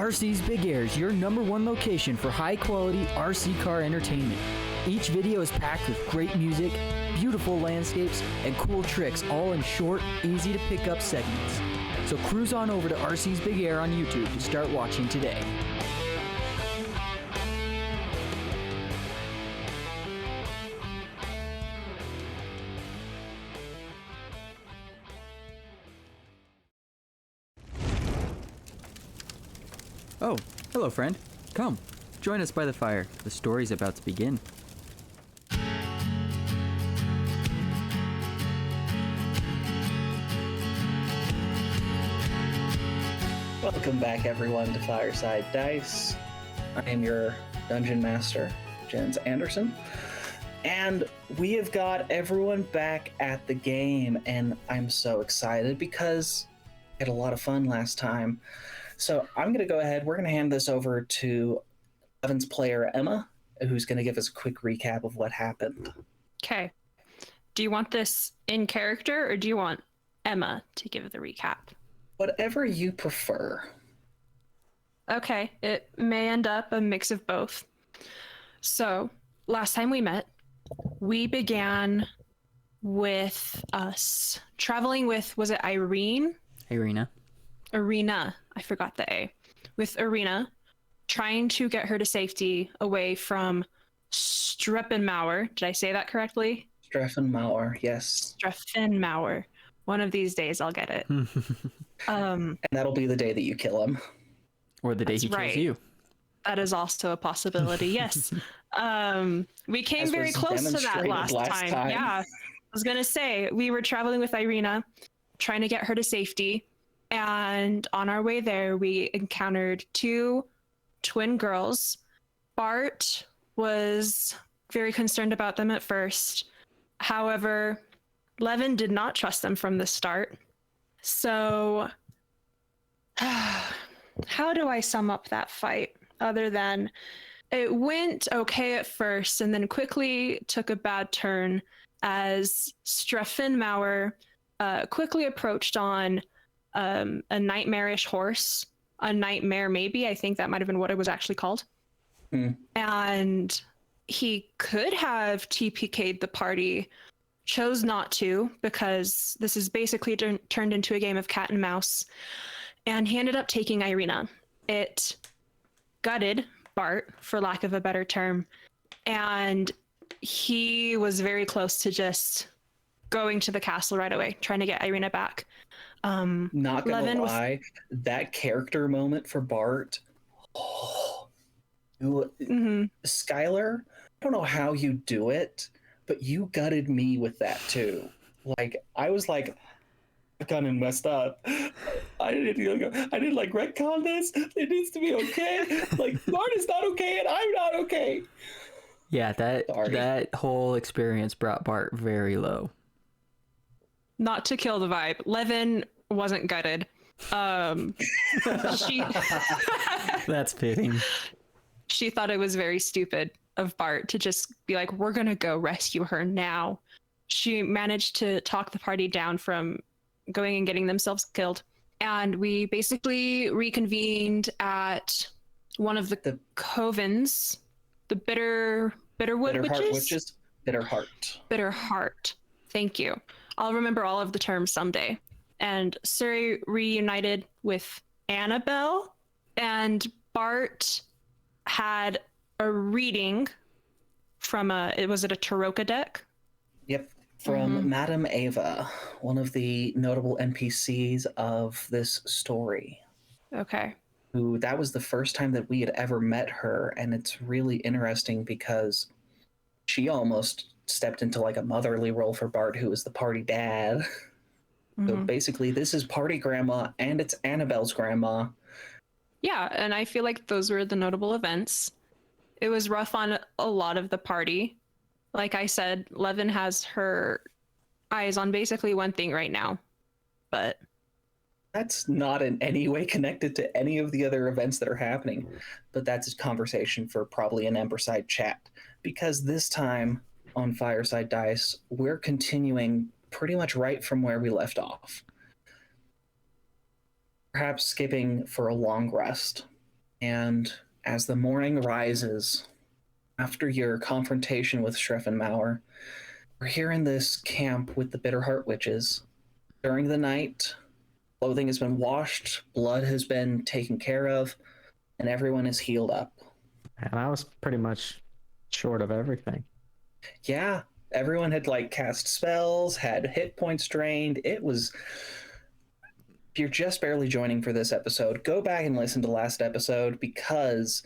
RC's Big Air is your #1 location for high-quality RC car entertainment. Each video is packed with great music, beautiful landscapes, and cool tricks, all in short, easy-to-pick-up segments. So cruise on over to RC's Big Air on YouTube to start watching today. Oh, hello friend. Come, join us by the fire. The story's about to begin. Welcome back everyone to Fireside Dice. I am your Dungeon Master, Jens Anderson. And we have got everyone back at the game, and I'm so excited because we had a lot of fun last time. So I'm going to go ahead. We're going to hand this over to Leven's player, Emma, who's going to give us a quick recap of what happened. Okay. Do you want this in character, or do you want Emma to give the recap? Whatever you prefer. Okay. It may end up a mix of both. So last time we met, we began with us traveling with, was it Irene? Arena. I forgot the A. With Arena, trying to get her to safety away from Streppenmauer. Did I say that correctly? Streppenmauer, yes. Streppenmauer. One of these days I'll get it. And that'll be the day that you kill him. Or the day he kills you. That is also a possibility, yes. We came very close to that last time. Yeah, I was going to say, we were traveling with Irina, trying to get her to safety. And on our way there, we encountered two twin girls. Bart was very concerned about them at first. However, Leven did not trust them from the start. So, how do I sum up that fight other than it went okay at first and then quickly took a bad turn as Streppenmauer quickly approached on a nightmarish horse, a nightmare maybe. I think that might have been what it was actually called. And he could have TPK'd the party, chose not to because this is basically turned into a game of cat and mouse. And he ended up taking Irina. It gutted Bart, for lack of a better term. And he was very close to just going to the castle right away, trying to get Irina back. Not gonna lie, that character moment for Bart, Skylar, I don't know how you do it, but you gutted me with that too. Like, I was like, I've gone and messed up. I didn't like retcon this. It needs to be okay. Like, Bart is not okay and I'm not okay. Yeah, that whole experience brought Bart very low. Not to kill the vibe, Leven wasn't gutted. That's fitting. She thought it was very stupid of Bart to just be like, we're gonna go rescue her now. She managed to talk the party down from going and getting themselves killed. And we basically reconvened at one of the covens, the Bitterwood Witches? Bitterheart. Thank you. I'll remember all of the terms someday. And Suri reunited with Annabelle, and Bart had a reading from was it a Taroka deck? Yep, from Madame Ava, one of the notable NPCs of this story. Okay. Who, that was the first time that we had ever met her, and it's really interesting because she almost stepped into like a motherly role for Bart, who was the party dad. So basically, this is party grandma, and it's Annabelle's grandma. Yeah, and I feel like those were the notable events. It was rough on a lot of the party. Like I said, Leven has her eyes on basically one thing right now, but that's not in any way connected to any of the other events that are happening. But that's a conversation for probably an Emberside chat, because this time on Fireside Dice, we're continuing pretty much right from where we left off. Perhaps skipping for a long rest. And as the morning rises, after your confrontation with Schreffenmauer, we're here in this camp with the Bitterheart Witches. During the night, clothing has been washed, blood has been taken care of, and everyone is healed up. And I was pretty much short of everything. Yeah, everyone had cast spells, had hit points drained. It was. If you're just barely joining for this episode, go back and listen to last episode because,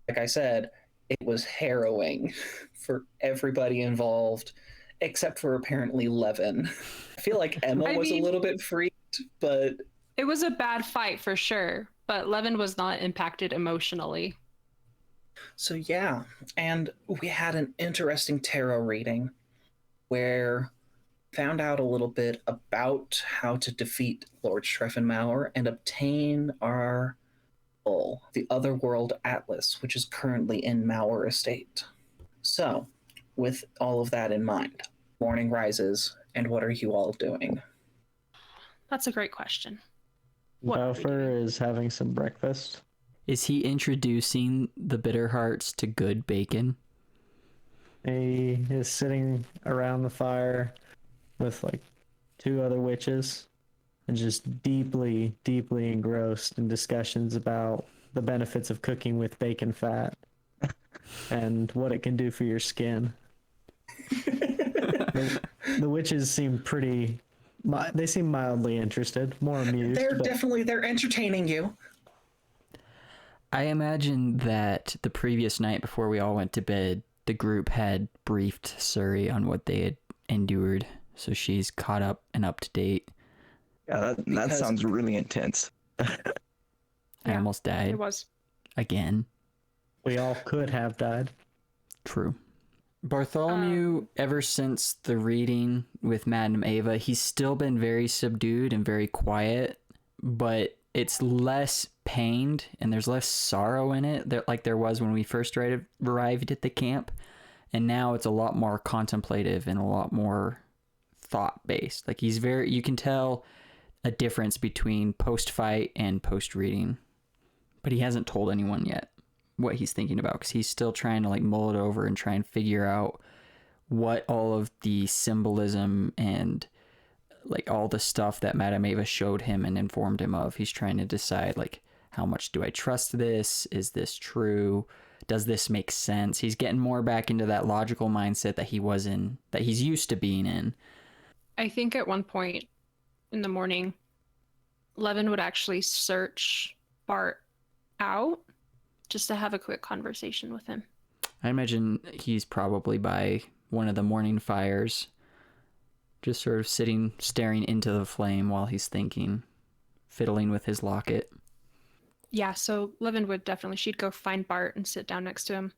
like I said, it was harrowing for everybody involved, except for apparently Leven. I feel like Emma was a little bit freaked, but... It was a bad fight for sure, but Leven was not impacted emotionally. So yeah, and we had an interesting tarot reading where found out a little bit about how to defeat Lord Schreffenmauer and obtain our goal, the Otherworld Atlas, which is currently in Mauer Estate. So, with all of that in mind, morning rises, and what are you all doing? That's a great question. Bafuur is having some breakfast. Is he introducing the bitter hearts to good bacon? He is sitting around the fire with two other witches and just deeply, deeply engrossed in discussions about the benefits of cooking with bacon fat and what it can do for your skin. The witches seem they seem mildly interested, more amused. They're entertaining you. I imagine that the previous night before we all went to bed, the group had briefed Suri on what they had endured, so she's caught up and up to date. Yeah, that sounds really intense. I almost died. It was. Again. We all could have died. True. Bartholomew, ever since the reading with Madame Ava, he's still been very subdued and very quiet, but it's less pained and there's less sorrow in it, like there was when we first arrived at the camp. And now it's a lot more contemplative and a lot more thought-based. Like you can tell a difference between post-fight and post-reading. But he hasn't told anyone yet what he's thinking about because he's still trying to mull it over and try and figure out what all of the symbolism and all the stuff that Madame Ava showed him and informed him of. He's trying to decide how much do I trust this? Is this true? Does this make sense? He's getting more back into that logical mindset that he's used to being in. I think at one point in the morning, Leven would actually search Bart out just to have a quick conversation with him. I imagine he's probably by one of the morning fires, just sort of staring into the flame while he's thinking, fiddling with his locket. Yeah, so Leven would she'd go find Bart and sit down next to him.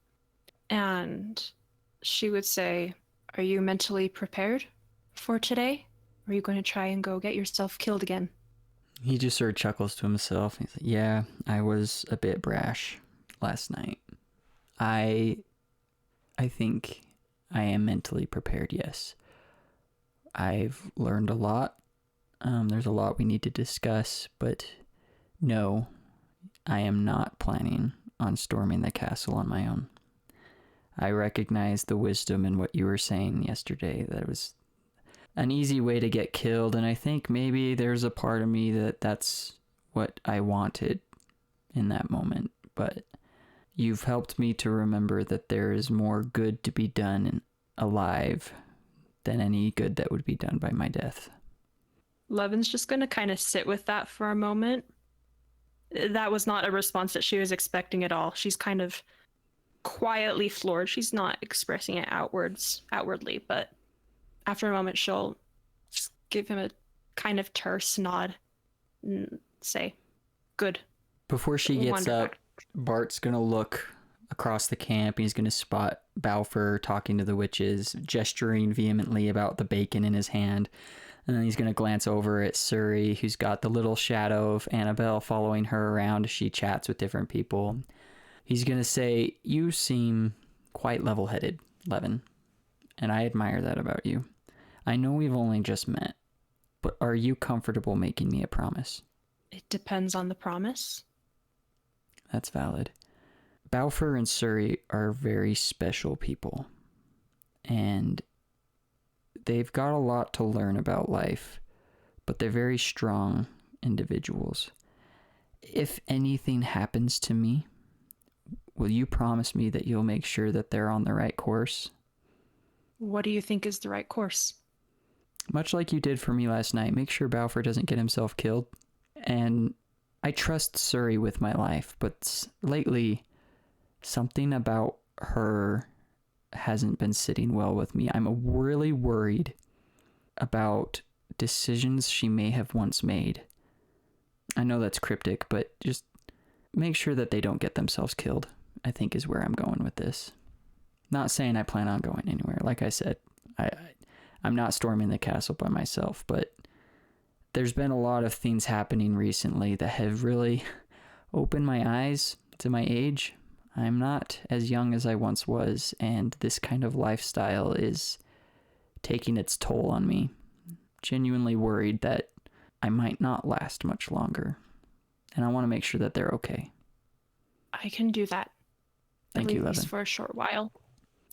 And she would say, "Are you mentally prepared for today? Or are you going to try and go get yourself killed again?" He just sort of chuckles to himself. He's like, "Yeah, I was a bit brash last night. I think I am mentally prepared, yes. I've learned a lot. There's a lot we need to discuss, but no, I am not planning on storming the castle on my own. I recognize the wisdom in what you were saying yesterday, that it was an easy way to get killed, and I think maybe there's a part of me that's what I wanted in that moment, but you've helped me to remember that there is more good to be done alive than any good that would be done by my death." Levin's just going to kind of sit with that for a moment. That was not a response that she was expecting at all. She's kind of quietly floored. She's not expressing it outwardly, but after a moment, she'll just give him a kind of terse nod and say, "Good." Before she gets up, Bart's going to look across the camp. He's going to spot Bafuur talking to the witches, gesturing vehemently about the bacon in his hand. And then he's going to glance over at Suri, who's got the little shadow of Annabelle following her around as she chats with different people. He's going to say, "You seem quite level-headed, Leven, and I admire that about you. I know we've only just met, but are you comfortable making me a promise?" It depends on the promise. That's valid. Bafuur and Suri are very special people, and they've got a lot to learn about life, but they're very strong individuals. If anything happens to me, will you promise me that you'll make sure that they're on the right course? What do you think is the right course? Much like you did for me last night, make sure Bafuur doesn't get himself killed. And I trust Suri with my life, but lately, something about her hasn't been sitting well with me. I'm really worried about decisions she may have once made. I know that's cryptic, but just make sure that they don't get themselves killed, I think is where I'm going with this. Not saying I plan on going anywhere. Like I said, I'm not storming the castle by myself, but there's been a lot of things happening recently that have really opened my eyes to my age. I'm not as young as I once was, and this kind of lifestyle is taking its toll on me. Genuinely worried that I might not last much longer, and I want to make sure that they're okay. I can do that. Thank you, At least Leven. for a short while.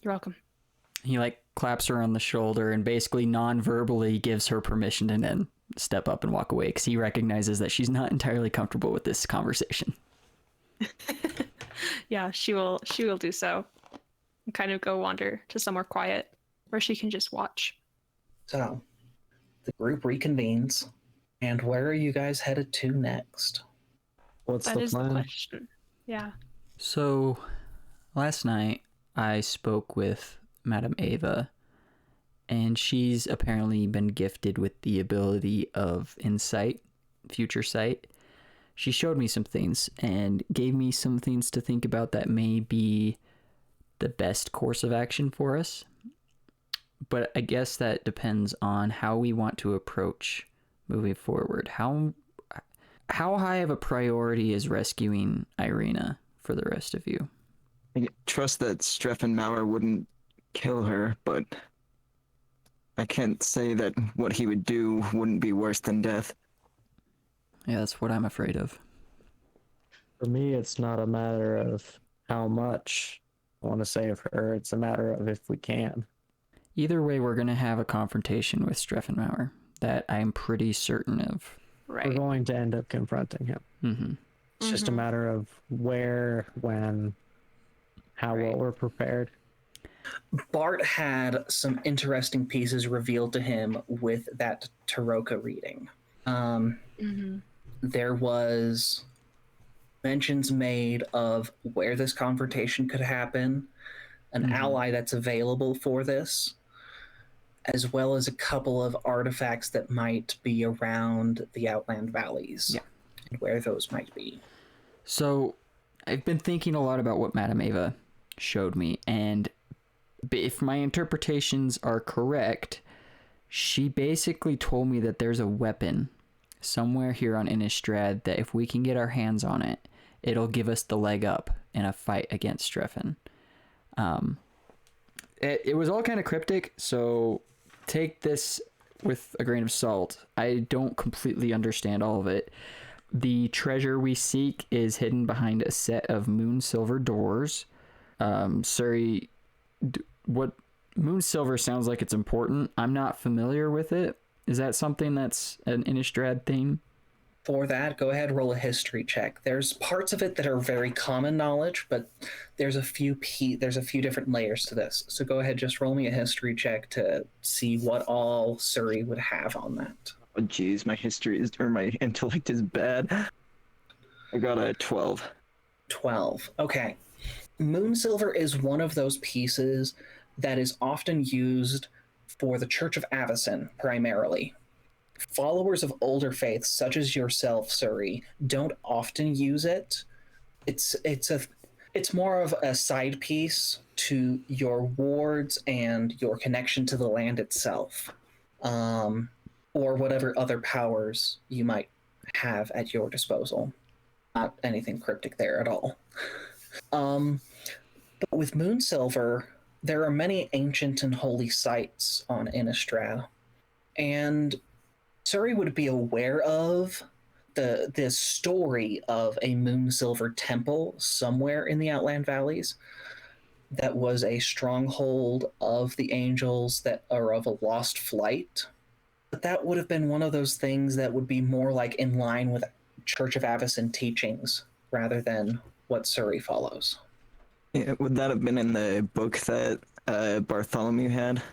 You're welcome. He claps her on the shoulder and basically non-verbally gives her permission to then step up and walk away, because he recognizes that she's not entirely comfortable with this conversation. Yeah, she will do so. And kind of go wander to somewhere quiet where she can just watch. So, the group reconvenes, and where are you guys headed to next? What's That the is the plan? question. Yeah. So, last night I spoke with Madame Ava, and she's apparently been gifted with the ability of insight, future sight. She showed me some things and gave me some things to think about that may be the best course of action for us. But I guess that depends on how we want to approach moving forward. How high of a priority is rescuing Irina for the rest of you? I trust that Streffenmauer wouldn't kill her, but I can't say that what he would do wouldn't be worse than death. Yeah, that's what I'm afraid of. For me, it's not a matter of how much I want to save her. It's a matter of if we can. Either way, we're going to have a confrontation with Streffenmauer that I'm pretty certain of. We're Right. going to end up confronting him. Mm-hmm. It's just a matter of where, when, how well we're prepared. Bart had some interesting pieces revealed to him with that Taroka reading. There was mentions made of where this confrontation could happen, an ally that's available for this, as well as a couple of artifacts that might be around the Outland Valleys, and where those might be. So, I've been thinking a lot about what Madame Ava showed me, and if my interpretations are correct, she basically told me that there's a weapon somewhere here on Innistrad that if we can get our hands on it, it'll give us the leg up in a fight against Streffen. It was all kind of cryptic, so take this with a grain of salt. I don't completely understand all of it. The treasure we seek is hidden behind a set of moon silver doors. Suri, what moon silver sounds like it's important. I'm not familiar with it. Is that something that's an Innistrad thing? For that, go ahead and roll a history check. There's parts of it that are very common knowledge, but there's a few different layers to this. So go ahead, just roll me a history check to see what all Suri would have on that. Oh, geez, my intellect is bad. I got a 12. 12. Okay. Moonsilver is one of those pieces that is often used for the Church of Avacyn, primarily. Followers of older faiths, such as yourself, Suri, don't often use it. It's more of a side piece to your wards and your connection to the land itself, or whatever other powers you might have at your disposal. Not anything cryptic there at all. But with Moonsilver, there are many ancient and holy sites on Innistrad, and Suri would be aware of the story of a moon silver temple somewhere in the Outland Valleys that was a stronghold of the angels that are of a lost flight. But that would have been one of those things that would be more like in line with Church of Avacyn teachings rather than what Suri follows. Yeah, would that have been in the book that Bartholomew had?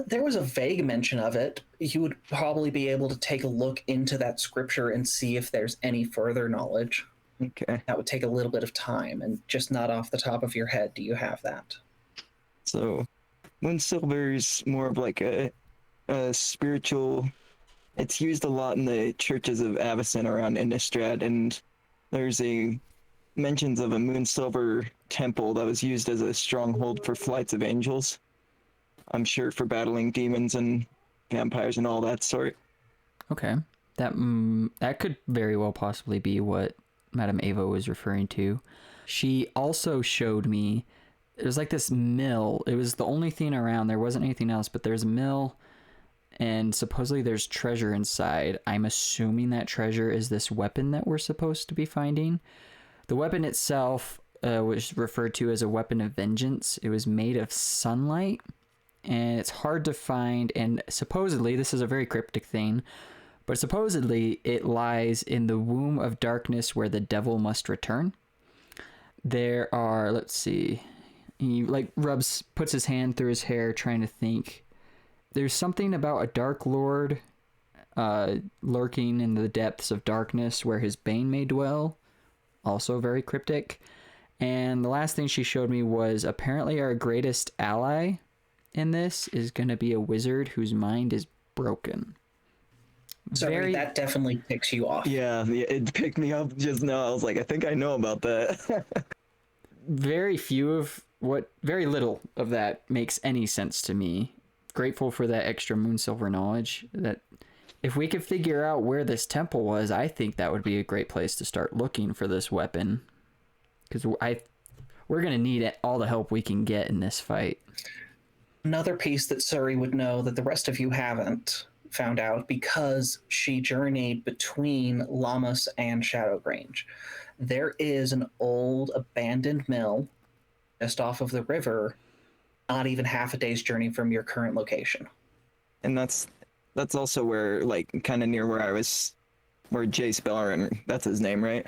There was a vague mention of it. You would probably be able to take a look into that scripture and see if there's any further knowledge. Okay. That would take a little bit of time, and just not off the top of your head do you have that. So, Moon Silver is more of like a spiritual. It's used a lot in the churches of Avacyn around Innistrad, and there's a mentions of a Moon Silver temple that was used as a stronghold for flights of angels. I'm sure for battling demons and vampires and all that sort. Okay, that could very well possibly be what Madame Ava was referring to. She also showed me there's like this mill. It was the only thing around. There wasn't anything else, but there's a mill, and supposedly there's treasure inside. I'm assuming that treasure is this weapon that we're supposed to be finding. The weapon itself was referred to as a weapon of vengeance. It was made of sunlight, and it's hard to find, and supposedly, this is a very cryptic thing, but supposedly it lies in the womb of darkness where the devil must return. There are, let's see, he puts his hand through his hair trying to think. There's something about a dark lord lurking in the depths of darkness where his bane may dwell. Also very cryptic. And the last thing she showed me was apparently our greatest ally in this is going to be a wizard whose mind is broken. Sorry, that definitely ticks you off. Yeah, it picked me up just now. I was like, I think I know about that. Very little of that makes any sense to me. Grateful for that extra Moon Silver knowledge. That if we could figure out where this temple was, I think that would be a great place to start looking for this weapon. Because we're going to need all the help we can get in this fight. Another piece that Suri would know that the rest of you haven't found out because she journeyed between Lammas and Shadowgrange. There is an old abandoned mill just off of the river, not even half a day's journey from your current location. And that's also where, like, kind of near where Jace Bellerin, that's his name, right?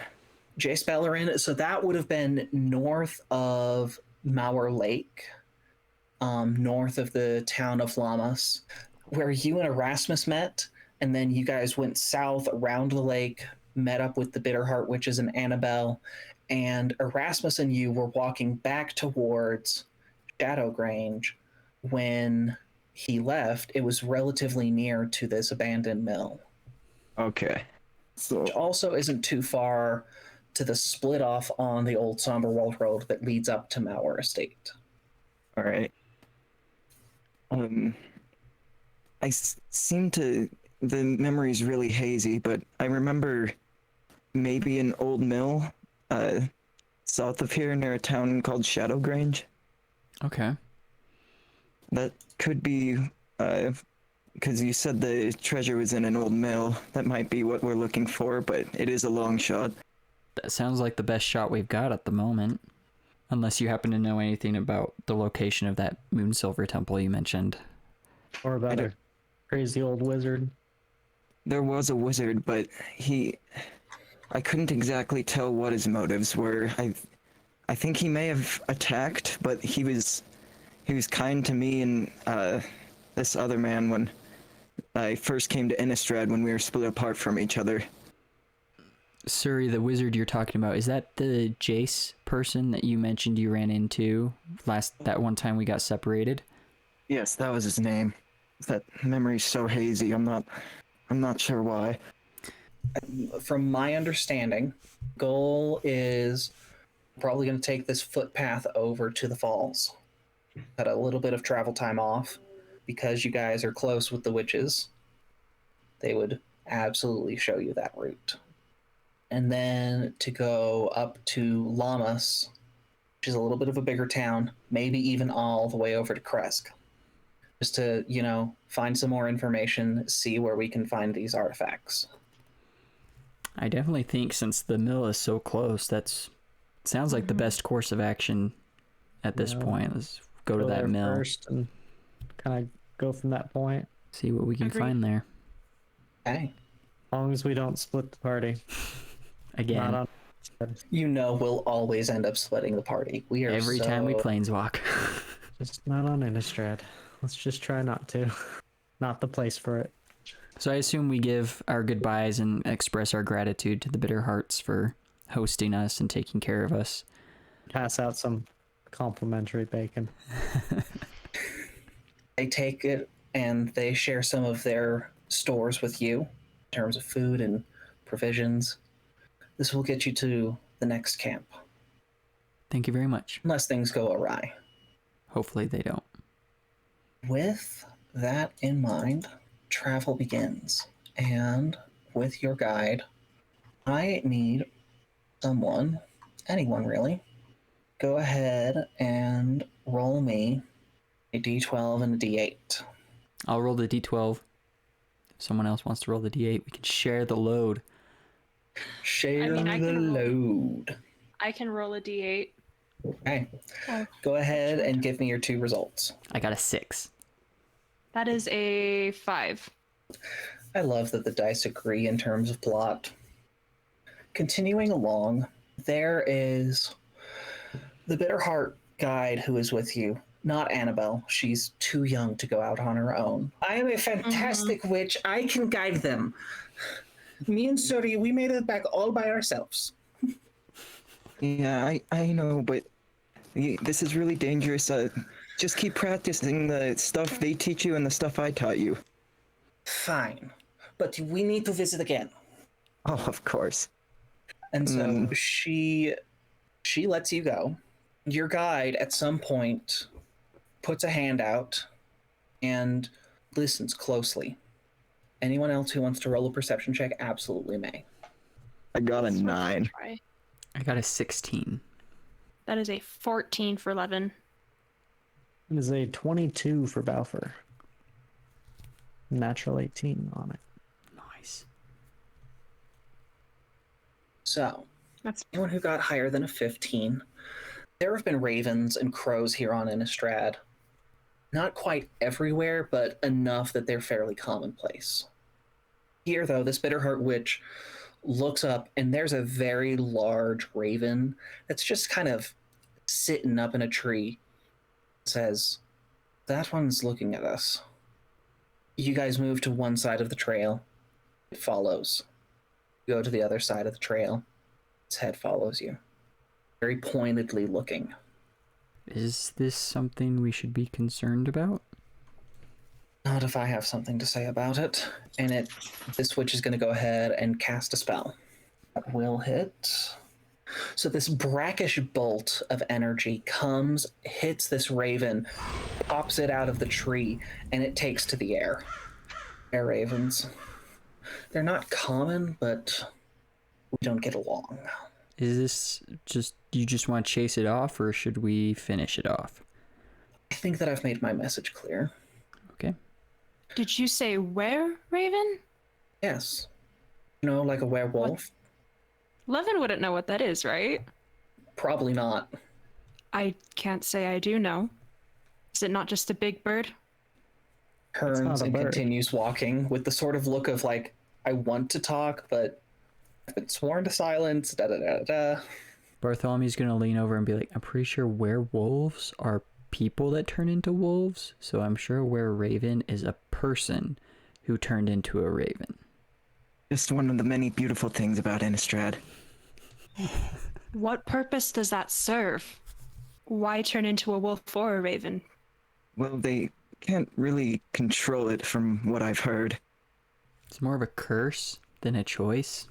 Jace Bellerin, so that would have been north of Mauer Lake, north of the town of Lammas, where you and Erasmus met, and then you guys went south around the lake, met up with the Bitterheart Witches and Annabelle, and Erasmus and you were walking back towards Shadowgrange. When he left, it was relatively near to this abandoned mill. Okay. So Which also isn't too far to the split off on the old Somberwald Road that leads up to Mauer Estate. all right. The memory's really hazy, but I remember maybe an old mill south of here near a town called Shadowgrange. Okay. That could be, because you said the treasure was in an old mill. That might be what we're looking for, but it is a long shot. That sounds like the best shot we've got at the moment. Unless you happen to know anything about the location of that Moon Silver temple you mentioned. Or about a crazy old wizard. There was a wizard, but I couldn't exactly tell what his motives were. I think he may have attacked, but he was kind to me and this other man when I first came to Innistrad when we were split apart from each other. Suri, the wizard you're talking about, is that the Jace person that you mentioned you ran into that one time we got separated? Yes, that was his name. That memory's so hazy. I'm not sure why. From my understanding, goal is probably going to take this footpath over to the falls. Got a little bit of travel time off because you guys are close with the witches. They would absolutely show you that route. And then to go up to Lammas, which is a little bit of a bigger town, maybe even all the way over to Kresk. Just to, find some more information, see where we can find these artifacts. I definitely think since the mill is so close, sounds like the best course of action at this point. Let's go to that there mill. first and kind of go from that point. See what we can Agreed. find there. Okay. As long as we don't split the party. Again, Not on, You know we'll always end up splitting the party. We are every time we planeswalk. just not on Innistrad. Let's just try not to. Not the place for it. So I assume we give our goodbyes and express our gratitude to the Bitter Hearts for hosting us and taking care of us. Pass out some complimentary bacon. They take it and they share some of their stores with you in terms of food and provisions. This will get you to the next camp, Thank you very much. unless things go awry. Hopefully they don't. With that in mind, travel begins. And with your guide, I need someone, anyone really, go ahead and roll me a d12 and a d8. I'll roll the d12. If someone else wants to roll the d8, we can share the load. Share I the can roll. load. I can roll a d8. Okay. Oh. Go ahead and give me your 2 results. I got a 6. That is a 5. I love that the dice agree in terms of plot. Continuing along, there is the Bitterheart guide who is with you. Not Annabelle. She's too young to go out on her own. I am a fantastic witch. I can guide them. Me and Suri, we made it back all by ourselves. Yeah, I know, but this is really dangerous. Just keep practicing the stuff they teach you and the stuff I taught you. Fine. But we need to visit again. Oh, of course. And so she lets you go. Your guide at some point puts a hand out and listens closely. Anyone else who wants to roll a perception check absolutely may. I got a 9. Try. I got a 16. That is a 14 for Leven. It is a 22 for Bafuur. Natural 18 on it. Nice. So, That's anyone who got higher than a 15, there have been ravens and crows here on Innistrad. Not quite everywhere, but enough that they're fairly commonplace. Here, though, this Bitterheart witch looks up, and there's a very large raven that's just kind of sitting up in a tree. Says, that one's looking at us. You guys move to one side of the trail. It follows. You go to the other side of the trail. Its head follows you. Very pointedly looking. Is this something we should be concerned about? Not if I have something to say about it. And this witch is going to go ahead and cast a spell. That will hit. So this brackish bolt of energy comes, hits this raven, pops it out of the tree, and it takes to the air. Air ravens. They're not common, but we don't get along. Is this you just want to chase it off, or should we finish it off? I think that I've made my message clear. Okay. Did you say where, Raven? Yes. You know, like a werewolf? Leven wouldn't know what that is, right? Probably not. I can't say I do know. Is it not just a big bird? Turns a and bird. continues walking with the sort of look of like, I want to talk, but I've been sworn to silence, da da da da. Bartholomew's gonna lean over and be like, I'm pretty sure werewolves are people that turn into wolves, so I'm sure a were-raven is a person who turned into a raven. Just one of the many beautiful things about Innistrad. What purpose does that serve? Why turn into a wolf or a raven? Well, they can't really control it from what I've heard. It's more of a curse than a choice.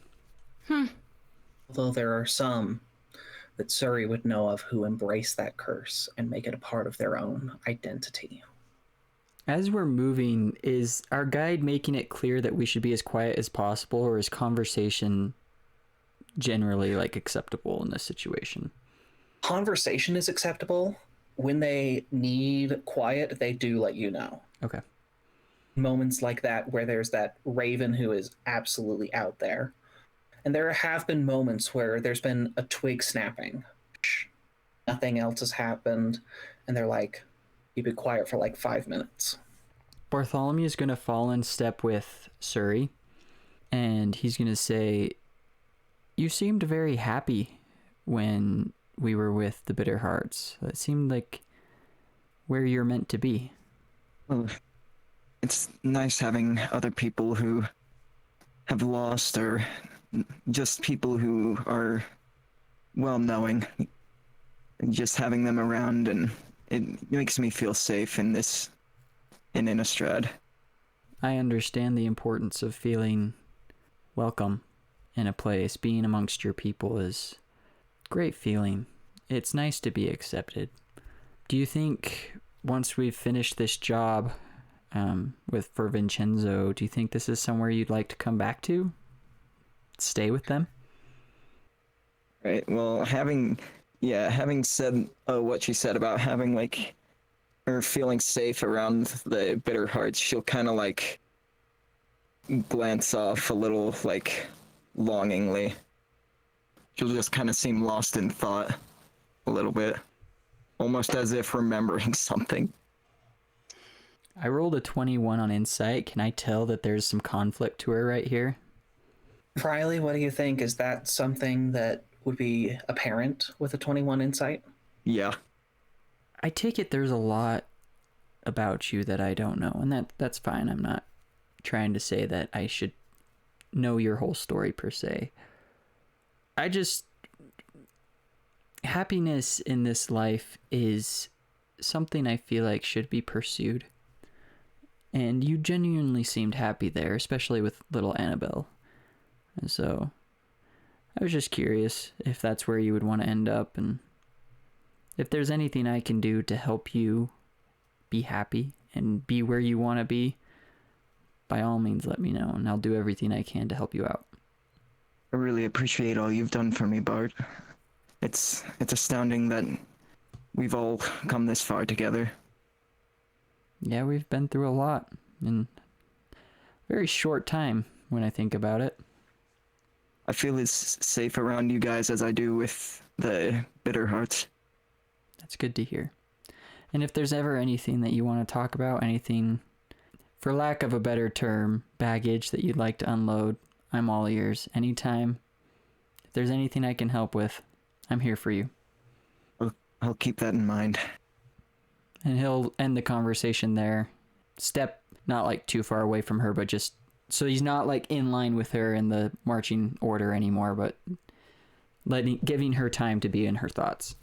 Although there are some that Suri would know of who embrace that curse and make it a part of their own identity. As we're moving, is our guide making it clear that we should be as quiet as possible, or is conversation generally like acceptable in this situation? Conversation is acceptable. When they need quiet, they do let you know. Okay. Moments like that where there's that raven who is absolutely out there And there have been moments where there's been a twig snapping. Nothing else has happened. And they're like, keep it quiet for like 5 minutes. Bartholomew's going to fall in step with Suri, and he's going to say, you seemed very happy when we were with the Bitter Hearts. It seemed like where you're meant to be. Well, it's nice having other people who have lost, or just people who are well-knowing. And just having them around, and it makes me feel safe in Innistrad. I understand the importance of feeling welcome in a place. Being amongst your people is a great feeling. It's nice to be accepted. Do you think once we've finished this job for Vincenzo, do you think this is somewhere you'd like to come back to? Stay with them? Right. Well, having said what she said about having like her feeling safe around the Bitter Hearts, she'll kind of like glance off a little like longingly. She'll just kind of seem lost in thought a little bit, almost as if remembering something. I rolled a 21 on insight. Can I tell that there's some conflict to her right here? Riley, what do you think? Is that something that would be apparent with a 21 insight? Yeah. I take it there's a lot about you that I don't know, and that's fine. I'm not trying to say that I should know your whole story per se. Happiness in this life is something I feel like should be pursued. And you genuinely seemed happy there, especially with little Annabelle. And so I was just curious if that's where you would want to end up, and if there's anything I can do to help you be happy and be where you want to be, by all means let me know, and I'll do everything I can to help you out. I really appreciate all you've done for me, Bart. It's astounding that we've all come this far together. Yeah, we've been through a lot in a very short time when I think about it. I feel as safe around you guys as I do with the Bitter Hearts. That's good to hear. And if there's ever anything that you want to talk about, anything, for lack of a better term, baggage that you'd like to unload, I'm all ears. Anytime. If there's anything I can help with, I'm here for you. I'll keep that in mind. And he'll end the conversation there. Step not like too far away from her, but just so he's not like in line with her in the marching order anymore, but giving her time to be in her thoughts.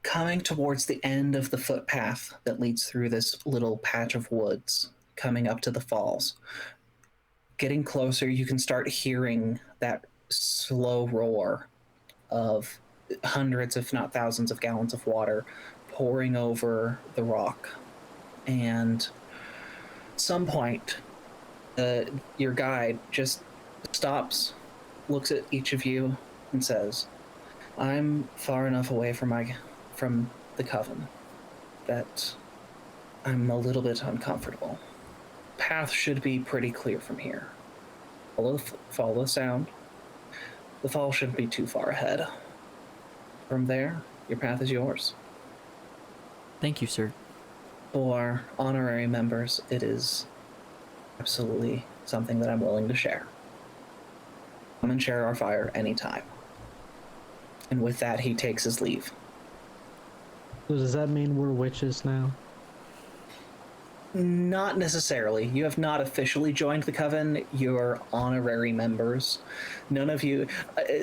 Coming towards the end of the footpath that leads through this little patch of woods, coming up to the falls. Getting closer, you can start hearing that slow roar of hundreds, if not thousands, of gallons of water pouring over the rock. And at some point, your guide just stops, looks at each of you, and says, I'm far enough away from the coven that I'm a little bit uncomfortable. Path should be pretty clear from here. Follow the sound. The fall shouldn't be too far ahead. From there, your path is yours. Thank you, sir. For honorary members, it is absolutely something that I'm willing to share. Come and share our fire anytime. And with that, he takes his leave. So does that mean we're witches now? Not necessarily. You have not officially joined the coven. You're honorary members. None of you...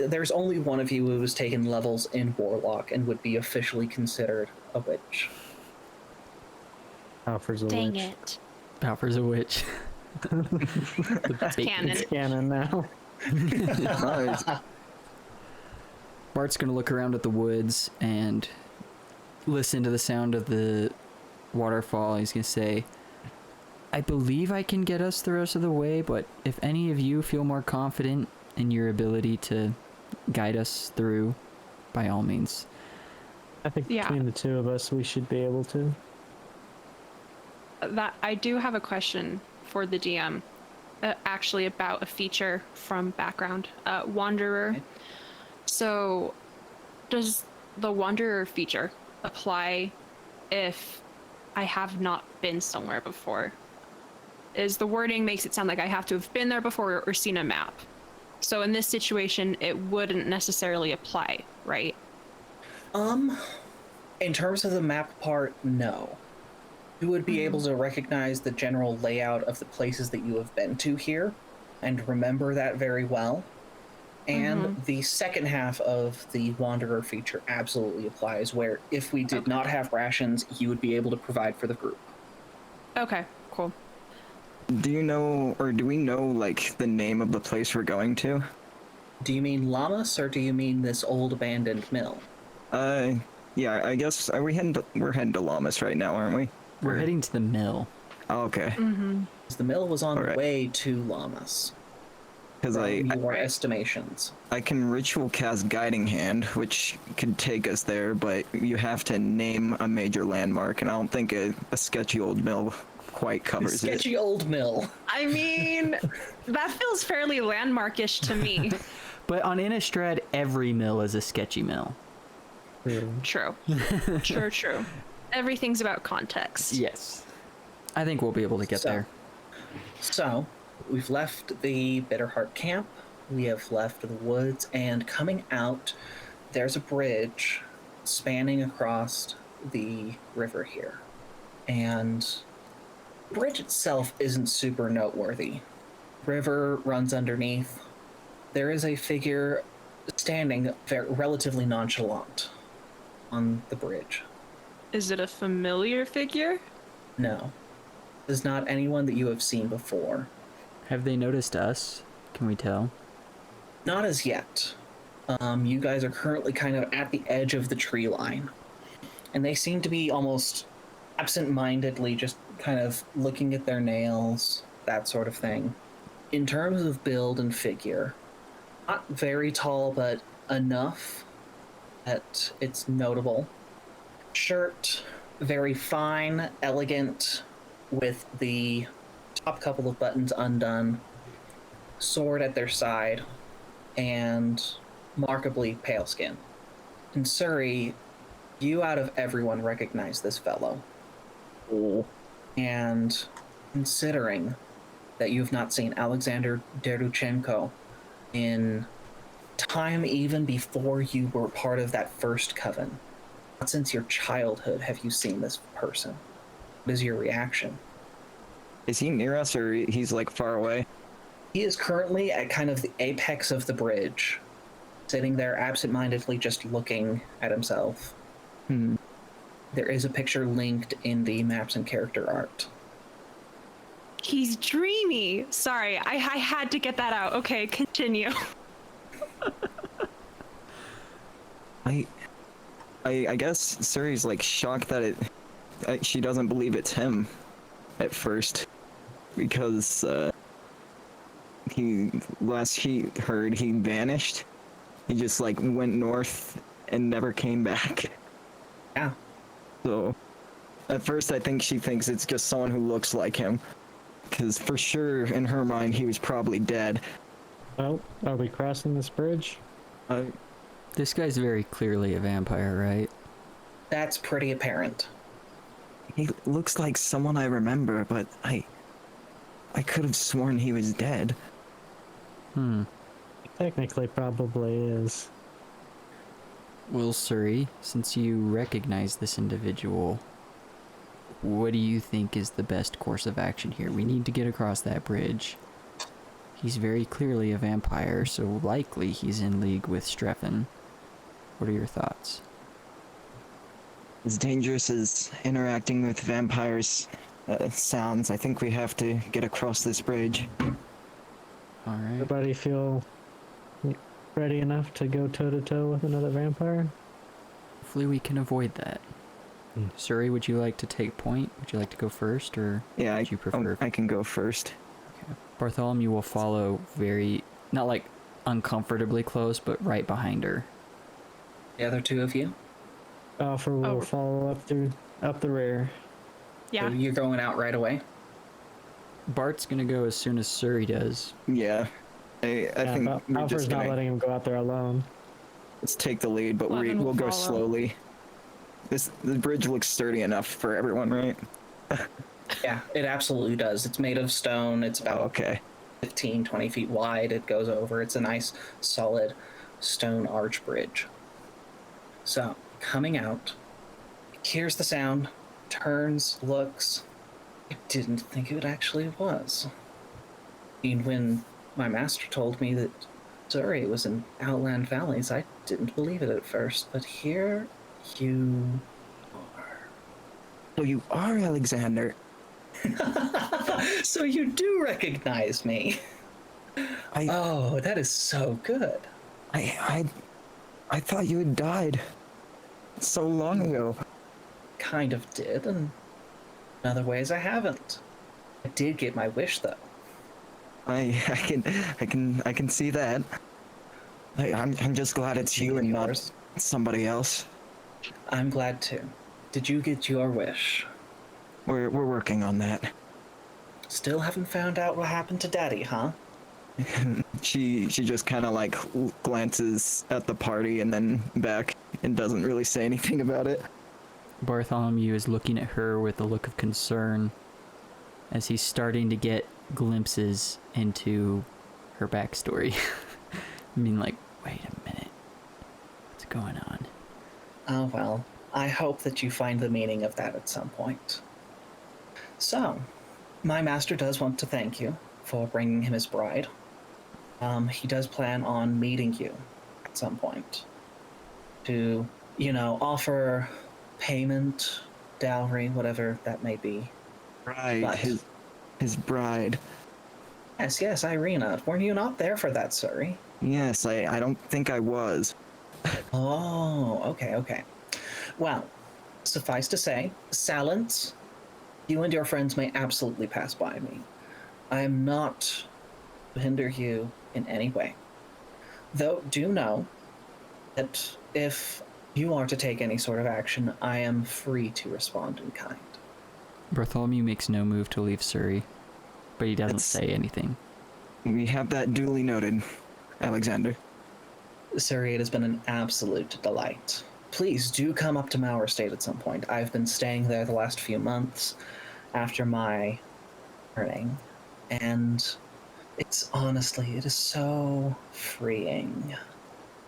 there's only one of you who has taken levels in Warlock and would be officially considered a witch. Alfred's a Dang witch. it. Balfour's a witch. That's canon. It's canon now. Nice. Bart's gonna look around at the woods and listen to the sound of the waterfall. He's gonna say, I believe I can get us the rest of the way, but if any of you feel more confident in your ability to guide us through, by all means. I think Yeah. between the two of us, we should be able to. That I do have a question for the DM. actually about a feature from background. Wanderer. Okay. So, does the Wanderer feature apply if I have not been somewhere before? Is the wording makes it sound like I have to have been there before or seen a map. So in this situation, it wouldn't necessarily apply, right? In terms of the map part, no. You would be able to recognize the general layout of the places that you have been to here and remember that very well. And the second half of the Wanderer feature absolutely applies, where if we did not have rations, you would be able to provide for the group. Okay, cool. Do you know, or do we know, like, the name of the place we're going to? Do you mean Llamas, or do you mean this old abandoned mill? Yeah, I guess, we're heading to Llamas right now, aren't we? We're heading to the mill. Oh, okay. The mill was on the Alright. way to Llamas. Because Your estimations. I can ritual cast Guiding Hand, which could take us there, but you have to name a major landmark, and I don't think a sketchy old mill quite covers it. Sketchy old mill. I mean, that feels fairly landmarkish to me. But on Innistrad, every mill is a sketchy mill. True. True. Everything's about context. Yes. I think we'll be able to get there. So, we've left the Bitterheart camp, we have left the woods, and coming out, there's a bridge spanning across the river here. And the bridge itself isn't super noteworthy. River runs underneath. There is a figure standing relatively nonchalant on the bridge. Is it a familiar figure? No. It is not anyone that you have seen before. Have they noticed us? Can we tell? Not as yet. You guys are currently kind of at the edge of the tree line. And they seem to be almost absent-mindedly just kind of looking at their nails, that sort of thing. In terms of build and figure, not very tall, but enough that it's notable. Shirt, very fine, elegant, with the top couple of buttons undone, sword at their side, and markedly pale skin. And Suri, you out of everyone recognize this fellow. And considering that you've not seen Alexander Deruchenko in time even before you were part of that first coven, not since your childhood have you seen this person. What is your reaction? Is he near us, or he's, like, far away? He is currently at kind of the apex of the bridge, sitting there absentmindedly just looking at himself. There is a picture linked in the maps and character art. He's dreamy. Sorry, I had to get that out. Okay, continue. I guess Suri's, like, shocked that she doesn't believe it's him at first, because last he heard, he vanished. He just, like, went north and never came back. Yeah. So at first I think she thinks it's just someone who looks like him, because for sure in her mind he was probably dead. Well, are we crossing this bridge? This guy's very clearly a vampire, right? That's pretty apparent. He looks like someone I remember, but I could have sworn he was dead. Technically, probably is. Well, Suri, since you recognize this individual, what do you think is the best course of action here? We need to get across that bridge. He's very clearly a vampire, so likely he's in league with Streffen. What are your thoughts? As dangerous as interacting with vampires sounds, I think we have to get across this bridge. Alright. Everybody feel ready enough to go toe-to-toe with another vampire? Hopefully we can avoid that. Suri, would you like to take point? Would you like to go first, or Yeah, would you prefer? I can go first. Okay. Bartholomew will follow very, not like uncomfortably close, but right behind her. The other two of you? Offer will follow up the rear. Yeah. So you're going out right away? Bart's gonna go as soon as Suri does. Yeah. I think we're Alfred's just not gonna letting him go out there alone. let's take the lead, but Levin will we'll go follow. slowly. The bridge looks sturdy enough for everyone, right? Yeah, it absolutely does. It's made of stone. It's Oh, about okay. 15, 20 feet wide. It goes over. It's a nice, solid stone arch bridge. So, coming out, hears the sound, turns, looks. I didn't think it actually was. I mean, when my master told me that Suri was in Outland Valleys, I didn't believe it at first, but here you are. So you are Alexander. So you do recognize me. I Oh, that is so good. I thought you had died so long ago. Kind of did, and in other ways I haven't. I did get my wish though. I can see that. I'm just glad it's you and not Yours. somebody else. I'm glad too. Did you get your wish? We're working on that. Still haven't found out what happened to Daddy, huh? She just kind of like glances at the party and then back and doesn't really say anything about it. Bartholomew is looking at her with a look of concern as he's starting to get glimpses into her backstory. I mean, like, wait a minute. What's going on? Oh well, I hope that you find the meaning of that at some point. So, my master does want to thank you for bringing him his bride. He does plan on meeting you at some point to, offer payment, dowry, whatever that may be. Right, But- his bride. Yes, Irina. Were you not there for that, Suri? Yes, I don't think I was. Oh, okay. Well, suffice to say, Silence, you and your friends may absolutely pass by me. I am not to hinder you in any way. Though, do know that if you are to take any sort of action, I am free to respond in kind. Bartholomew makes no move to leave Suri, but he doesn't That's- say anything. We have that duly noted, Alexander. Suri, it has been an absolute delight. Please do come up to Mauer State at some point. I've been staying there the last few months after my learning, and it is so freeing.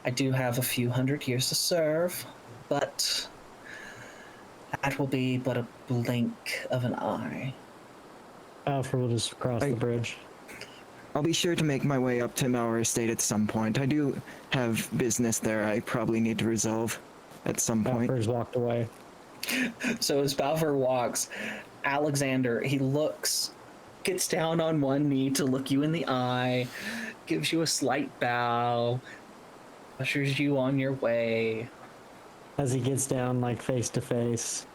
I do have a few hundred years to serve, but that will be but a blink of an eye. Alfred will just cross the bridge. I'll be sure to make my way up to Mauer Estate at some point. I do have business there I probably need to resolve at some point. Alfred's walked away. So as Bafuur walks, Alexander, he gets down on one knee to look you in the eye, gives you a slight bow, ushers you on your way. As he gets down, like, face to face,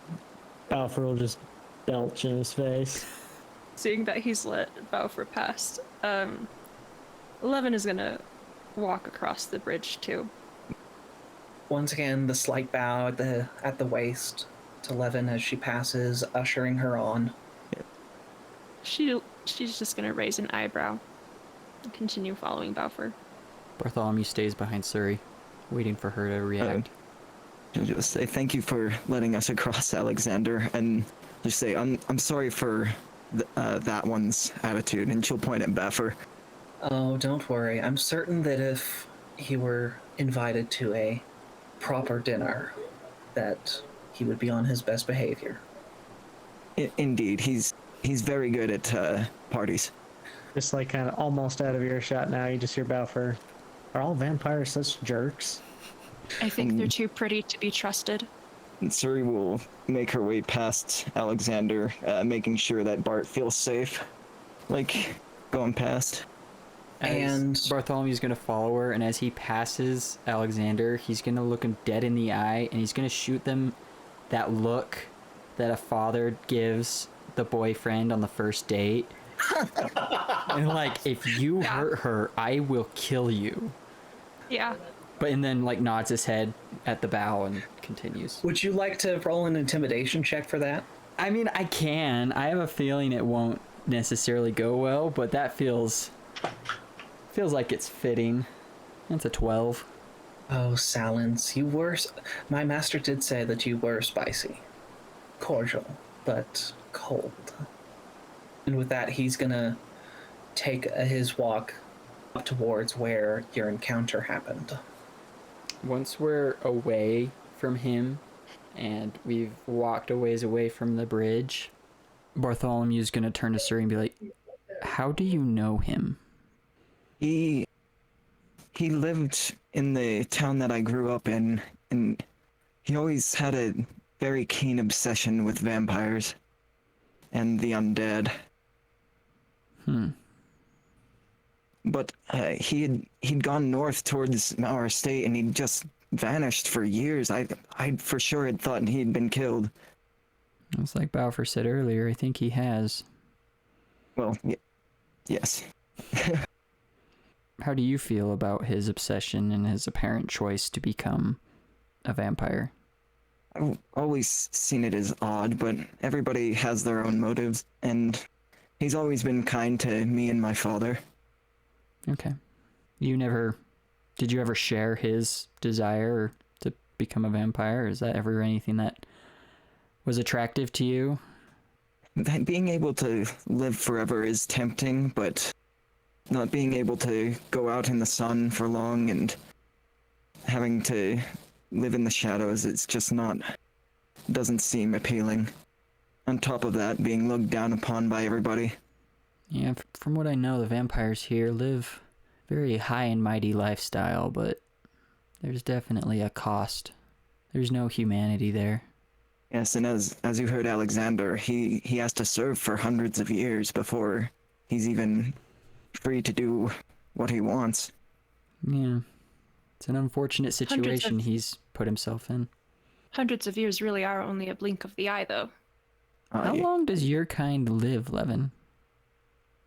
Alfred will just belch in his face. Seeing that he's let Bafuur past, Leven is gonna walk across the bridge too. Once again, the slight bow at the waist to Leven as she passes, ushering her on. She's just gonna raise an eyebrow and continue following Bafuur. Bartholomew stays behind Suri, waiting for her to react. I'll just say thank you for letting us across, Alexander, and just say I'm sorry for that one's attitude, and she'll point at Bafuur. Oh, don't worry. I'm certain that if he were invited to a proper dinner, that he would be on his best behavior. Indeed, he's very good at parties. Just like kind of almost out of earshot now, you just hear Bafuur. Are all vampires such jerks? I think they're too pretty to be trusted. And Suri will make her way past Alexander, making sure that Bart feels safe, like going past. And Bartholomew's gonna follow her, and as he passes Alexander, he's gonna look him dead in the eye, and he's gonna shoot them that look that a father gives the boyfriend on the first date. And like, if you hurt her, I will kill you. Yeah. And then like nods his head at the bow and continues. would you like to roll an intimidation check for that? I mean, I can. I have a feeling it won't necessarily go well, but that feels like it's fitting. That's a 12. Oh, Salins, you were. My master did say that you were spicy. Cordial, but cold. And with that, he's gonna take his walk up towards where your encounter happened. Once we're away from him and we've walked a ways away from the bridge, Bartholomew's gonna turn to Suri and be like, how do you know him? He lived in the town that I grew up in, and he always had a very keen obsession with vampires and the undead. But he'd gone north towards our state, and he'd just vanished for years. I for sure had thought he'd been killed. It's like Bafuur said earlier, I think he has. Well, yes. How do you feel about his obsession and his apparent choice to become a vampire? I've always seen it as odd, but everybody has their own motives, and he's always been kind to me and my father. Okay. Did you ever share his desire to become a vampire? Is that ever anything that was attractive to you? Being able to live forever is tempting, but not being able to go out in the sun for long and having to live in the shadows, it's just doesn't seem appealing. On top of that, being looked down upon by everybody. Yeah, from what I know, the vampires here live very high and mighty lifestyle, but there's definitely a cost. There's no humanity there. Yes, and as you heard Alexander, he has to serve for hundreds of years before he's even free to do what he wants. Yeah. It's an unfortunate situation he's put himself in. Hundreds of years really are only a blink of the eye, though. How long does your kind live, Leven?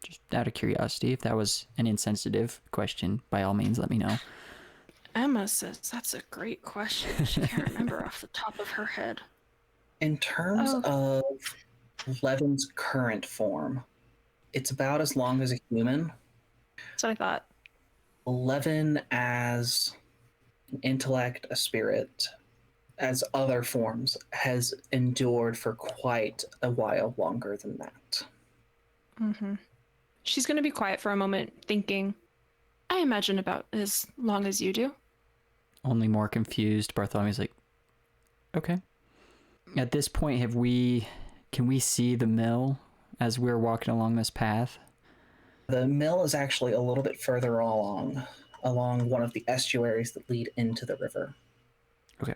Just out of curiosity, if that was an insensitive question, by all means, let me know. Emma says that's a great question. She can't remember off the top of her head. In terms of Levin's current form, it's about as long as a human. That's what I thought. Levin as an intellect, a spirit, as other forms, has endured for quite a while longer than that. Mm-hmm. She's going to be quiet for a moment, thinking, I imagine about as long as you do. Only more confused. Bartholomew's like, okay. At this point, can we see the mill as we're walking along this path? The mill is actually a little bit further along one of the estuaries that lead into the river. Okay.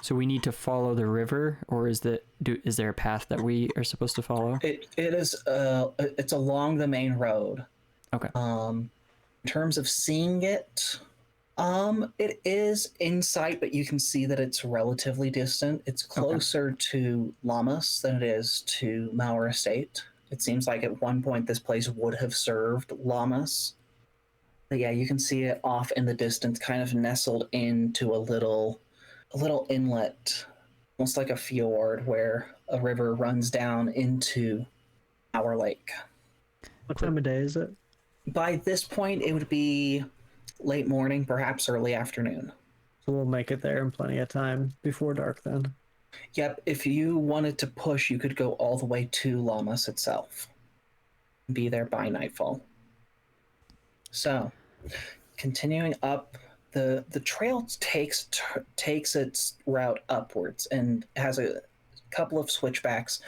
So we need to follow the river, or is there a path that we are supposed to follow? It's along the main road. Okay. In terms of seeing it, it is in sight, but you can see that it's relatively distant. It's closer to Lammas than it is to Mauer Estate. It seems like at one point this place would have served Lammas. But yeah, you can see it off in the distance, kind of nestled into a little inlet, almost like a fjord where a river runs down into our lake. What time of day is it? By this point, it would be late morning, perhaps early afternoon. So we'll make it there in plenty of time before dark then. Yep, if you wanted to push, you could go all the way to Lammas itself. Be there by nightfall. So, continuing up, the trail takes its route upwards and has a couple of switchbacks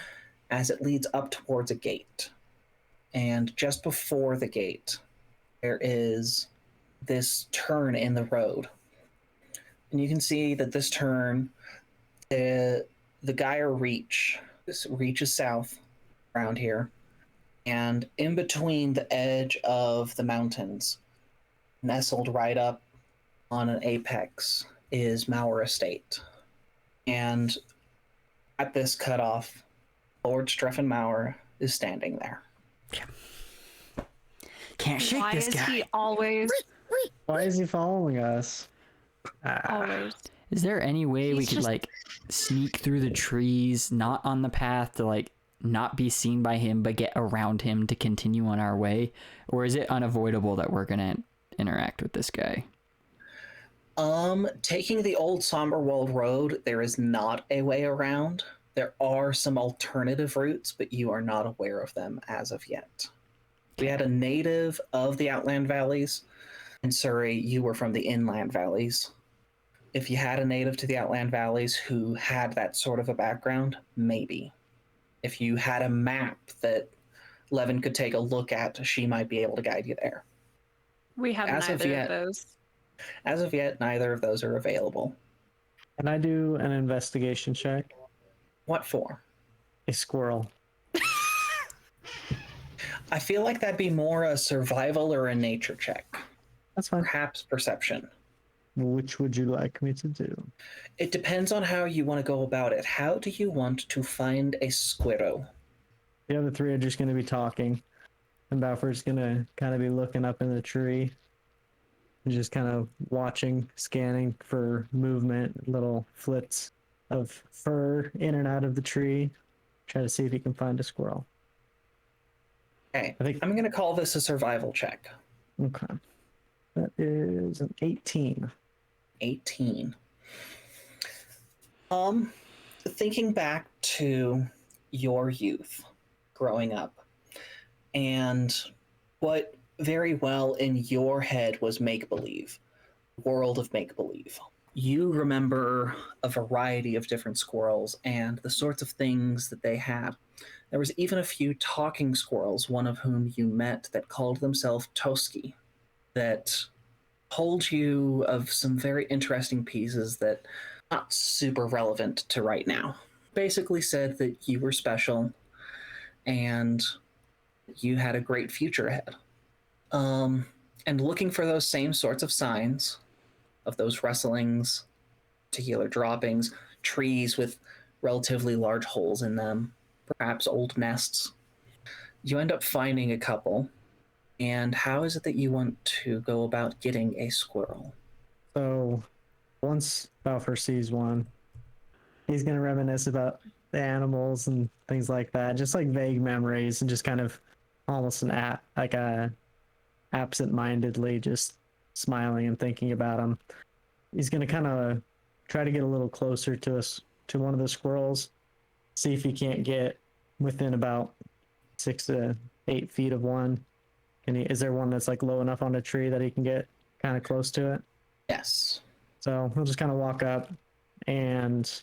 as it leads up towards a gate. And just before the gate, there is this turn in the road. And you can see that this turn, the Gyre reaches south around here. And in between the edge of the mountains, nestled right up on an apex, is Mauer Estate. And at this cutoff, Lord Streffen Mauer is standing there. Can't shake Why this is guy. he always, Why is he following us? always? Is there any way we He's could just- sneak through the trees, not on the path, to not be seen by him but get around him to continue on our way, or is it unavoidable that we're gonna interact with this guy? Taking the old Somberwald Road, there is not a way around. There are some alternative routes, but you are not aware of them as of yet. We had a native of the Outland Valleys. In Surrey, you were from the Inland Valleys. If you had a native to the Outland Valleys who had that sort of a background, maybe. If you had a map that Leven could take a look at, she might be able to guide you there. We have As of neither yet. of those. As of yet, neither of those are available. Can I do an investigation check? What for? A squirrel. I feel like that'd be more a survival or a nature check. That's fine. Perhaps perception. Which would you like me to do? It depends on how you want to go about it. How do you want to find a squirrel? The other three are just going to be talking, and Bafuur's going to kind of be looking up in the tree and just kind of watching, scanning for movement, little flits of fur in and out of the tree, try to see if he can find a squirrel. Okay, I think- I'm going to call this a survival check. Okay. That is an 18. 18. Thinking back to your youth growing up and what very well in your head was make-believe, world of make-believe. You remember a variety of different squirrels and the sorts of things that they had. There was even a few talking squirrels, one of whom you met, that called themselves Toski, that told you of some very interesting pieces that not super relevant to right now. Basically said that you were special and you had a great future ahead. And looking for those same sorts of signs of those rustlings, particular droppings, trees with relatively large holes in them, perhaps old nests. You end up finding a couple. And how is it that you want to go about getting a squirrel? So once Bafuur sees one, he's going to reminisce about the animals and things like that, just like vague memories, and just kind of almost absent-mindedly just smiling and thinking about them. He's going to kind of try to get a little closer to one of the squirrels, see if he can't get within about 6 to 8 feet of one. Is there one that's like low enough on a tree that he can get kind of close to it? Yes. So he'll just kind of walk up and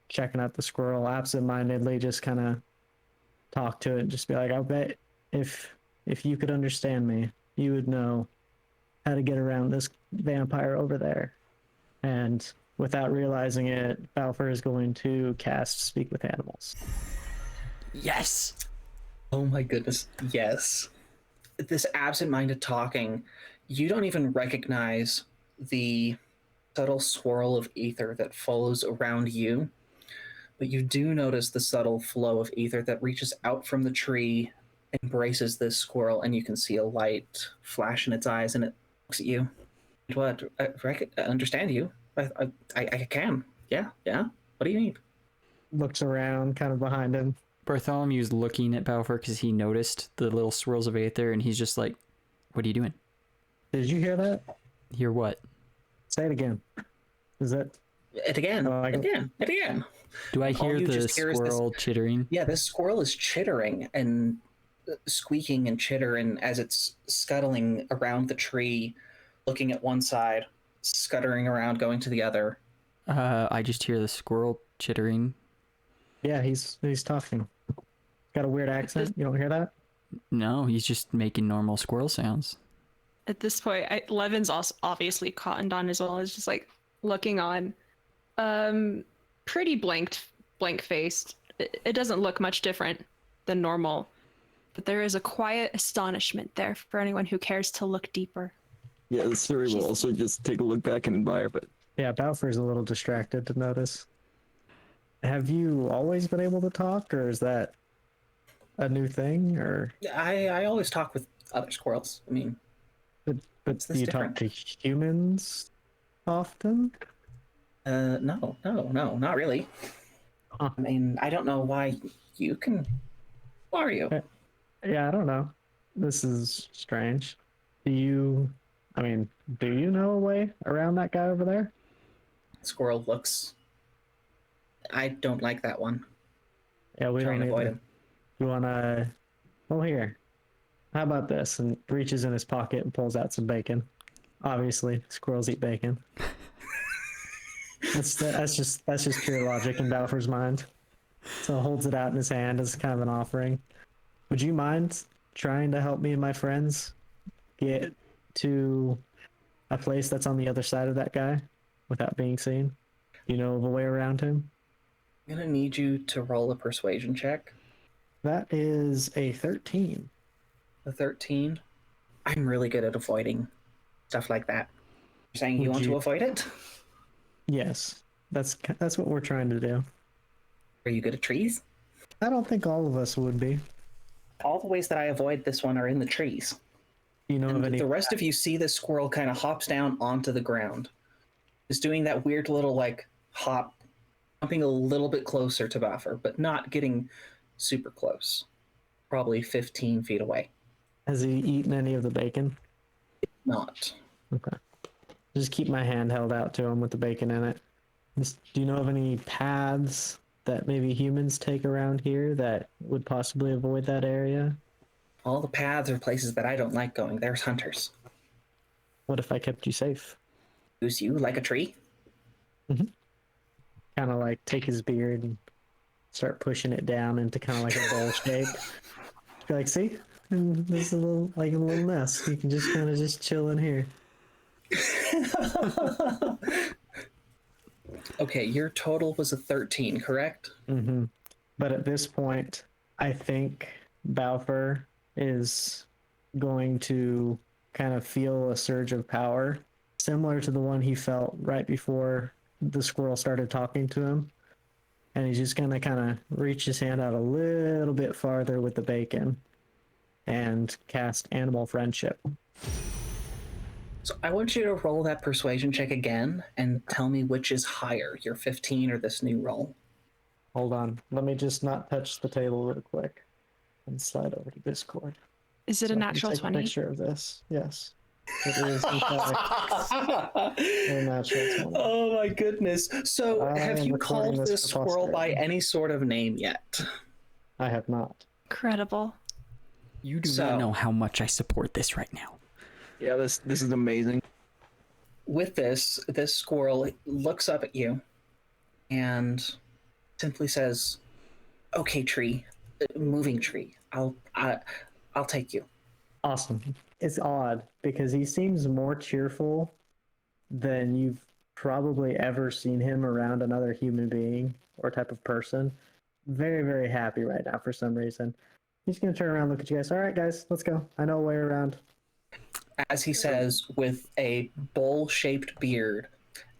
checking out the squirrel absent-mindedly, just kind of talk to it and just be like, I bet if you could understand me, you would know how to get around this vampire over there. And without realizing it, Bafuur is going to cast Speak with Animals. Yes. Oh my goodness, yes. This absent-minded talking, you don't even recognize the subtle swirl of ether that follows around you, but you do notice the subtle flow of ether that reaches out from the tree, embraces this squirrel, and you can see a light flash in its eyes, and it looks at you. What? I understand you. I can. Yeah. What do you need? Looks around kind of behind him. Bartholomew's looking at Bafuur because he noticed the little swirls of aether, and he's just like, what are you doing? Did you hear that? Hear what? Say it again. Is that... It again. Again. Do I All hear you the just hear is this- squirrel chittering? Yeah, this squirrel is chittering and squeaking and chittering as it's scuttling around the tree, looking at one side, scuttering around, going to the other. I just hear the squirrel chittering. Yeah, he's talking. Got a weird accent. You don't hear that? No, he's just making normal squirrel sounds. At this point, Levin's also obviously cottoned on as well. Is just like looking on, pretty blank-faced. It doesn't look much different than normal, but there is a quiet astonishment there for anyone who cares to look deeper. Yeah, the Suri will also just take a look back and admire, but Yeah, Bafuur's a little distracted to notice. Have you always been able to talk, or is that a new thing? Or I always talk with other squirrels. I mean, but What's do this you different? talk to humans often? no, not really. Huh. I mean, I don't know why you can Who are you? Yeah, I don't know. This is strange. Do you know a way around that guy over there? Squirrel looks. I don't like that one. Yeah, we Trying don't to avoid either. him. You wanna? Well, here. How about this? And reaches in his pocket and pulls out some bacon. Obviously, squirrels eat bacon. That's just pure logic in Bafuur's mind. So holds it out in his hand as kind of an offering. Would you mind trying to help me and my friends get to a place that's on the other side of that guy without being seen? Do you know of a way around him? I'm gonna need you to roll a persuasion check. That is a 13. A 13. I'm really good at avoiding stuff like that. You're saying you Would want to you- avoid it? Yes, that's what we're trying to do. Are you good at trees? I don't think all of us would be. All the ways that I avoid this one are in the trees. Do you know of And any? the rest of you see this squirrel kind of hops down onto the ground. Is doing that weird little like hop, jumping a little bit closer to Bafuur, but not getting super close. Probably 15 feet away. Has he eaten any of the bacon? Not. Okay. Just keep my hand held out to him with the bacon in it. Do you know of any paths that maybe humans take around here that would possibly avoid that area? All the paths are places that I don't like going. There's hunters. What if I kept you safe? Use you like a tree? Kind of like take his beard and start pushing it down into kind of like a bowl shape. Be like, see? And there's a little nest. You can just kind of just chill in here. Okay, your total was a 13, correct? Mm-hmm. But at this point, I think Bafuur is going to kind of feel a surge of power, similar to the one he felt right before the squirrel started talking to him. And he's just going to kind of reach his hand out a little bit farther with the bacon and cast Animal Friendship. So I want you to roll that persuasion check again and tell me which is higher, your 15 or this new roll. Hold on. Let me just not touch the table real quick and slide over to Discord. Is it So a I can natural take a 20? picture of this. Yes. It is in fact a natural 20. Oh my goodness. So I have am you recording called this this for squirrel by posterity. any sort of name yet? I have not. Incredible. You do So- not know how much I support this right now. Yeah, this is amazing. With this squirrel looks up at you and simply says, "Okay, tree, moving tree. I'll take you." Awesome. It's odd because he seems more cheerful than you've probably ever seen him around another human being or type of person. Very, very happy right now for some reason. He's going to turn around and look at you guys. All right, guys, let's go. I know a way around. As he says, with a bowl-shaped beard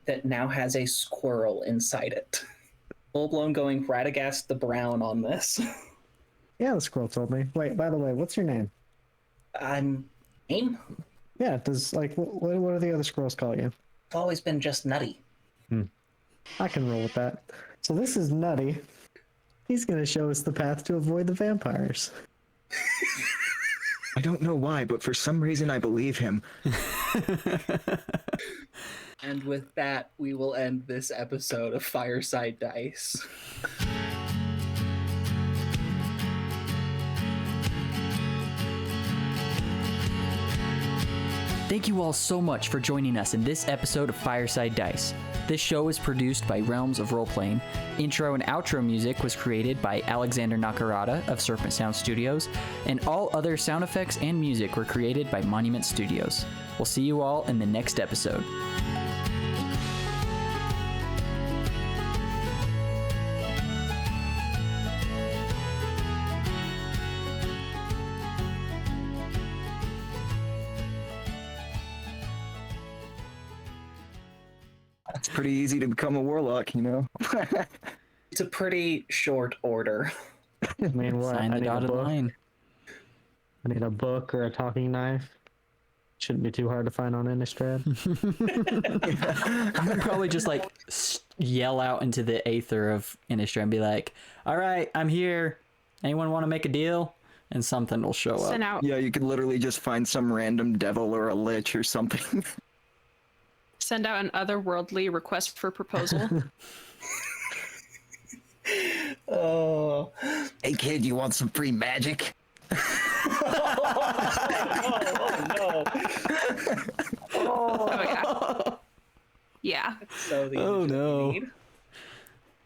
that now has a squirrel inside it. Full-blown going Radagast the Brown on this. Yeah, the squirrel told me. Wait, by the way, what's your name? I'm Aim. Yeah, does like what do the other squirrels call you? I've always been just Nutty. I can roll with that. So this is Nutty. He's going to show us the path to avoid the vampires. I don't know why, but for some reason I believe him. And with that, we will end this episode of Fireside Dice. Thank you all so much for joining us in this episode of Fireside Dice. This show is produced by Realms of Roleplaying. Intro and outro music was created by Alexander Nakarada of Serpent Sound Studios, and all other sound effects and music were created by Monument Studios. We'll see you all in the next episode. It's pretty easy to become a warlock, you know? It's a pretty short order. I mean, what? Sign I the need a dotted book. line. I need a book or a talking knife. Shouldn't be too hard to find on Innistrad. I'm gonna probably just like yell out into the aether of Innistrad and be like, "All right, I'm here. Anyone want to make a deal? And something will show Send up. out Yeah, you could literally just find some random devil or a lich or something. send out an otherworldly request for proposal. Oh. Hey kid, you want some free magic? Oh no. Oh yeah. Yeah. So the Oh, images we no. need.